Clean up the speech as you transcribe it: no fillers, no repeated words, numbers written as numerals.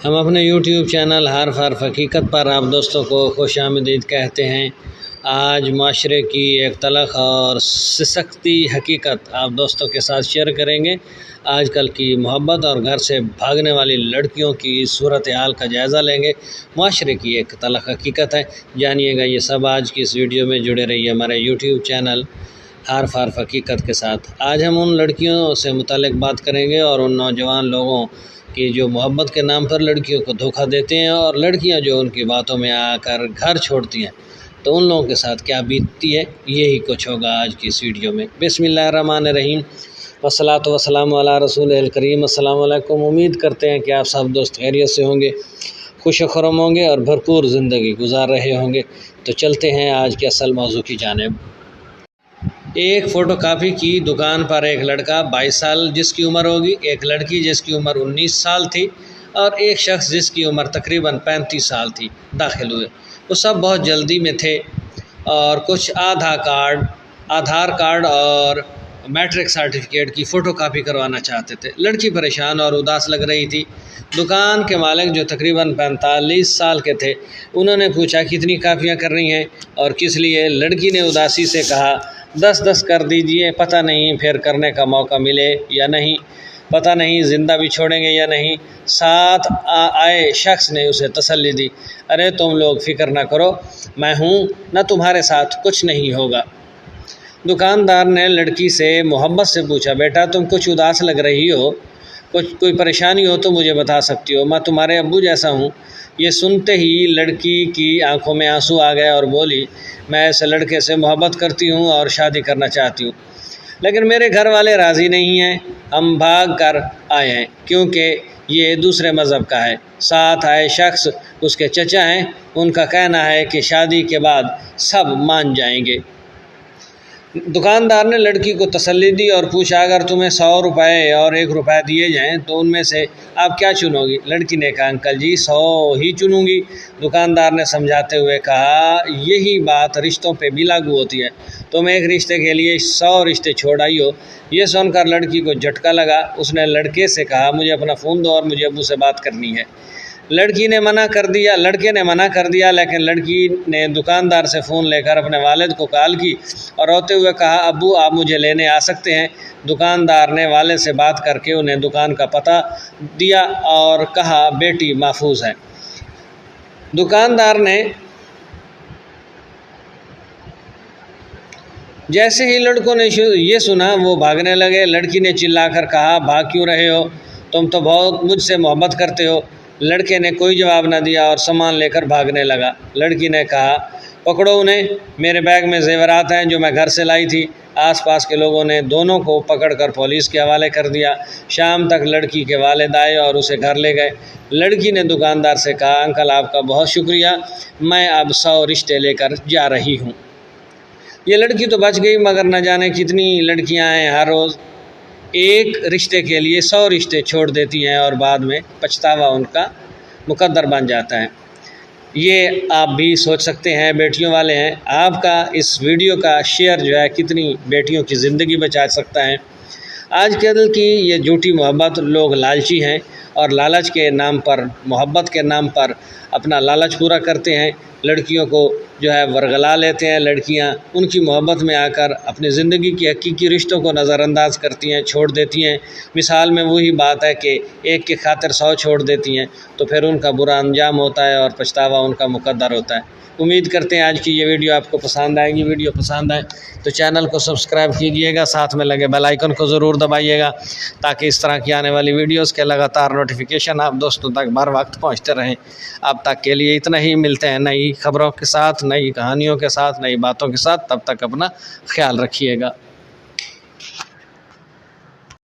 ہم اپنے YouTube channel حرف حرف حقیقت پر آپ دوستوں کو خوش آمدید کہتے ہیں۔ آج معاشرے کی ایک تلخ اور سسکتی حقیقت آپ دوستوں کے ساتھ شیئر کریں گے۔ آج کل کی محبت اور گھر سے بھاگنے والی لڑکیوں کی صورتحال کا جائزہ لیں گے۔ معاشرے کی ایک تلخ حقیقت ہے، جانیے گا یہ سب آج کی اس ویڈیو میں۔ جڑے رہیے ہمارے یوٹیوب چینل حرف حرف حقیقت کے ساتھ۔ آج ہم ان لڑکیوں سے متعلق بات کریں گے اور ان نوجوان لوگوں کی جو محبت کے نام پر لڑکیوں کو دھوکہ دیتے ہیں، اور لڑکیاں جو ان کی باتوں میں آ کر گھر چھوڑتی ہیں، تو ان لوگوں کے ساتھ کیا بیتتی ہے، یہی کچھ ہوگا آج کی اس ویڈیو میں۔ بسم اللہ الرحمن الرحیم، والصلاۃ والسلام علی رسول الکریم۔ السلام علیکم۔ امید کرتے ہیں کہ آپ سب دوست خیریت سے ہوں گے، خوش و خرم ہوں گے اور بھرپور زندگی گزار رہے ہوں گے۔ تو چلتے ہیں آج کے اصل موضوع کی جانب۔ ایک فوٹو کاپی کی دکان پر ایک لڑکا 22 سال جس کی عمر ہوگی، ایک لڑکی جس کی عمر 19 سال تھی اور ایک شخص جس کی عمر تقریباً 35 سال تھی داخل ہوئے۔ وہ سب بہت جلدی میں تھے اور کچھ آدھار کارڈ اور میٹرک سرٹیفکیٹ کی فوٹو کاپی کروانا چاہتے تھے۔ لڑکی پریشان اور اداس لگ رہی تھی۔ دکان کے مالک جو تقریباً 45 سال کے تھے، انہوں نے پوچھا کتنی کاپیاں کرنی ہیں اور کس لیے؟ لڑکی نے اداسی سے کہا 10 کر دیجئے، پتہ نہیں پھر کرنے کا موقع ملے یا نہیں، پتہ نہیں زندہ بھی چھوڑیں گے یا نہیں۔ ساتھ آئے شخص نے اسے تسلی دی، ارے تم لوگ فکر نہ کرو، میں ہوں نہ، تمہارے ساتھ کچھ نہیں ہوگا۔ دکاندار نے لڑکی سے محبت سے پوچھا، بیٹا تم کچھ اداس لگ رہی ہو، کوئی پریشانی ہو تو مجھے بتا سکتی ہو، میں تمہارے ابو جیسا ہوں۔ یہ سنتے ہی لڑکی کی آنکھوں میں آنسو آ گئے اور بولی، میں اس لڑکے سے محبت کرتی ہوں اور شادی کرنا چاہتی ہوں، لیکن میرے گھر والے راضی نہیں ہیں، ہم بھاگ کر آئے ہیں کیونکہ یہ دوسرے مذہب کا ہے۔ ساتھ آئے شخص اس کے چچا ہیں، ان کا کہنا ہے کہ شادی کے بعد سب مان جائیں گے۔ دکاندار نے لڑکی کو تسلی دی اور پوچھا، اگر تمہیں 100 روپے اور 1 روپے دیے جائیں تو ان میں سے آپ کیا چنو گی؟ لڑکی نے کہا، انکل جی 100 ہی چنوں گی۔ دکاندار نے سمجھاتے ہوئے کہا، یہی بات رشتوں پہ بھی لاگو ہوتی ہے، تم ایک رشتے کے لیے 100 رشتے چھوڑ آئی ہو۔ یہ سن کر لڑکی کو جھٹکا لگا۔ اس نے لڑکے سے کہا، مجھے اپنا فون دو اور مجھے ابو سے بات کرنی ہے۔ لڑکے نے منع کر دیا، لیکن لڑکی نے دکاندار سے فون لے کر اپنے والد کو کال کی اور روتے ہوئے کہا، ابو آپ مجھے لینے آ سکتے ہیں؟ دکاندار نے والد سے بات کر کے انہیں دکان کا پتہ دیا اور کہا، بیٹی محفوظ ہے۔ دکاندار نے جیسے ہی لڑکوں نے یہ سنا وہ بھاگنے لگے۔ لڑکی نے چلا کر کہا، بھاگ کیوں رہے ہو؟ تم تو بہت مجھ سے محبت کرتے ہو۔ لڑکے نے کوئی جواب نہ دیا اور سامان لے کر بھاگنے لگا۔ لڑکی نے کہا، پکڑو انہیں، میرے بیگ میں زیورات ہیں جو میں گھر سے لائی تھی۔ آس پاس کے لوگوں نے دونوں کو پکڑ کر پولیس کے حوالے کر دیا۔ شام تک لڑکی کے والد آئے اور اسے گھر لے گئے۔ لڑکی نے دکاندار سے کہا، انکل آپ کا بہت شکریہ، میں اب 100 رشتے لے کر جا رہی ہوں۔ یہ لڑکی تو بچ گئی، مگر نہ جانے کتنی لڑکیاں ہیں ہر روز ایک رشتے کے لیے 100 رشتے چھوڑ دیتی ہیں اور بعد میں پچھتاوا ان کا مقدر بن جاتا ہے۔ یہ آپ بھی سوچ سکتے ہیں، بیٹیوں والے ہیں، آپ کا اس ویڈیو کا شیئر جو ہے کتنی بیٹیوں کی زندگی بچا سکتا ہے۔ آج کل کی یہ جھوٹی محبت، لوگ لالچی ہیں اور لالچ کے نام پر، محبت کے نام پر اپنا لالچ پورا کرتے ہیں۔ لڑکیوں کو جو ہے ورغلا لیتے ہیں، لڑکیاں ان کی محبت میں آ کر اپنی زندگی کی حقیقی رشتوں کو نظر انداز کرتی ہیں، چھوڑ دیتی ہیں۔ مثال میں وہی بات ہے کہ ایک کی خاطر 100 چھوڑ دیتی ہیں، تو پھر ان کا برا انجام ہوتا ہے اور پچھتاوا ان کا مقدر ہوتا ہے۔ امید کرتے ہیں آج کی یہ ویڈیو آپ کو پسند آئے گی۔ ویڈیو پسند آئے تو چینل کو سبسکرائب کیجئے گا، ساتھ میں لگے بیل آئیکن کو ضرور دبائیے گا تاکہ اس طرح کی آنے والی ویڈیوز کے لگاتار نوٹیفیکیشن آپ دوستوں تک بر وقت پہنچتے رہیں۔ اب تک کے لیے اتنا ہی، ملتے ہیں نئی خبروں کے ساتھ، نئی کہانیوں کے ساتھ، نئی باتوں کے ساتھ۔ تب تک اپنا خیال رکھیے گا۔